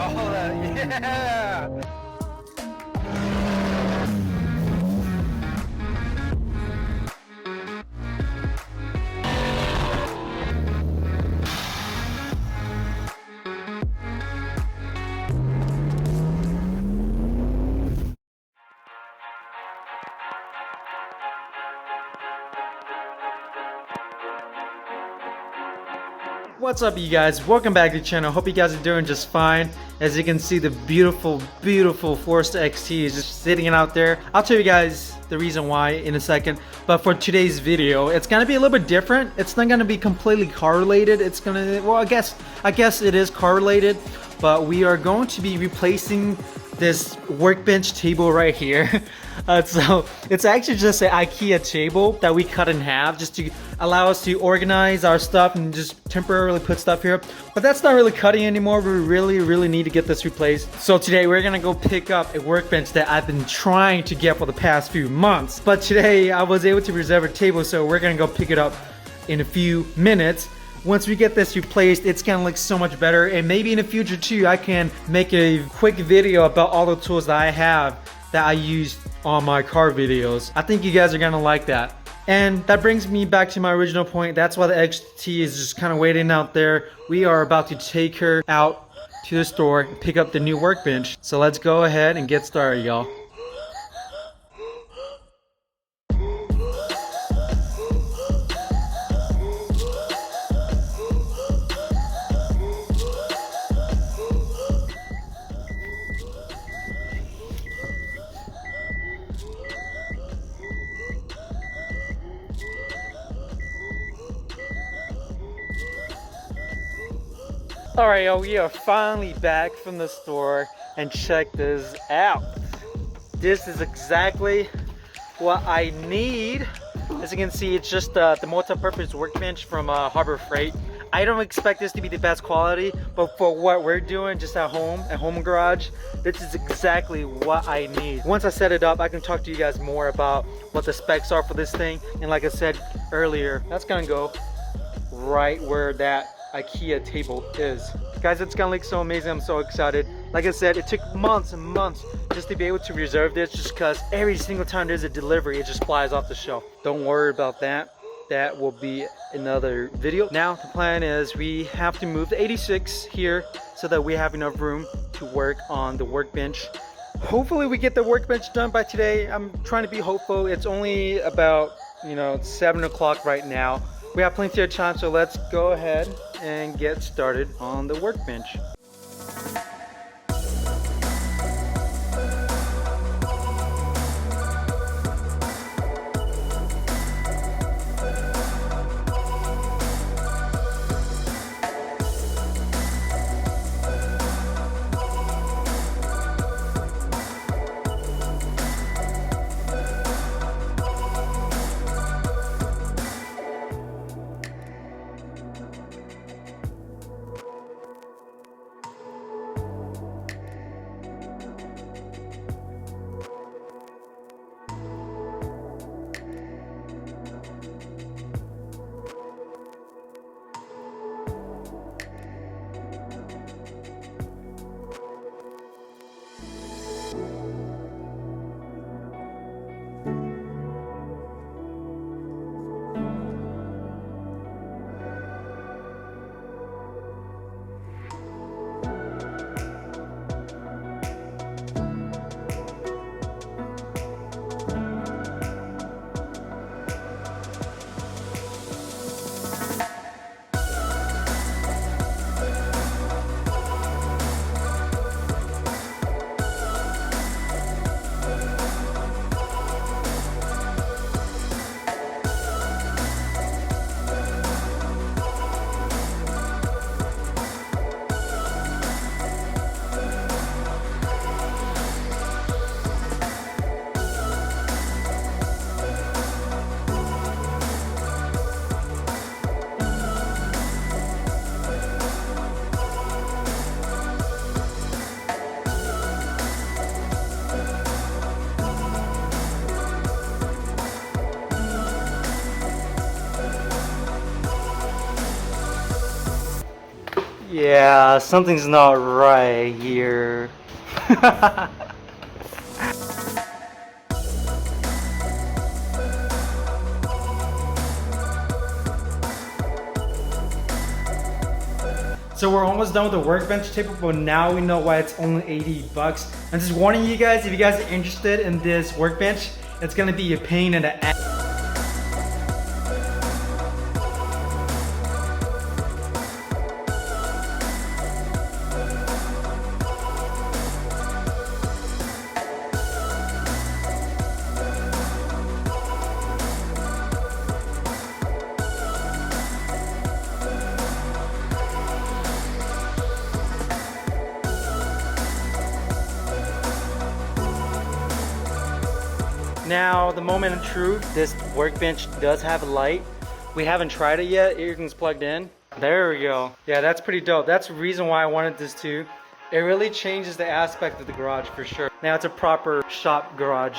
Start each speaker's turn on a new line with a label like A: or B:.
A: all that. Yeah.
B: What's up, you guys? Welcome back to the channel. Hope you guys are doing just fine. As you can see, the beautiful Forester XT is just sitting out there. I'll tell you guys the reason why in a second, but for today's video it's gonna be a little bit different. It's not gonna be completely car related. It's gonna, well, I guess it is car related, but we are going to be replacing this workbench table right here. So it's actually just an IKEA table that we cut in half just to allow us to organize our stuff and just temporarily put stuff here. But that's not really cutting anymore. We really need to get this replaced. So today we're gonna go pick up a workbench that I've been trying to get for the past few months. But today I was able to reserve a table, so we're gonna go pick it up in a few minutes. Once we get this replaced, it's gonna look so much better, and maybe in the future too I can make a quick video about all the tools that I have that I use on my car videos. I think you guys are gonna like that. And that brings me back to my original point. That's why the XT is just kind of waiting out there. We are about to take her out to the store and pick up the new workbench. So let's go ahead and get started, y'all. Alright, y'all, we are finally back from the store, and check this out. This is exactly what I need. As you can see, it's just the multi-purpose workbench from Harbor Freight. I don't expect this to be the best quality, but for what we're doing just at home garage, this is exactly what I need. Once I set it up, I can talk to you guys more about what the specs are for this thing. And like I said earlier, that's gonna go right where that IKEA table is. Guys, it's gonna look so amazing. I'm so excited. Like I said, it took months and months just to be able to reserve this, just because every single time there's a delivery it just flies off the shelf. Don't worry about that. That will be another video. Now the plan is we have to move the 86 here so that we have enough room to work on the workbench. Hopefully we get the workbench done by today. I'm trying to be hopeful. It's only about 7 o'clock right now. We have plenty of time, so let's go ahead and get started on the workbench. Yeah, something's not right here. So we're almost done with the workbench table, but now we know why it's only 80 bucks. I'm just warning you guys, if you guys are interested in this workbench, it's gonna be a pain in the ass. Now, the moment of truth, this workbench does have a light. We haven't tried it yet. Everything's plugged in. There we go. Yeah, that's pretty dope. That's the reason why I wanted this too. It really changes the aspect of the garage for sure. Now it's a proper shop garage.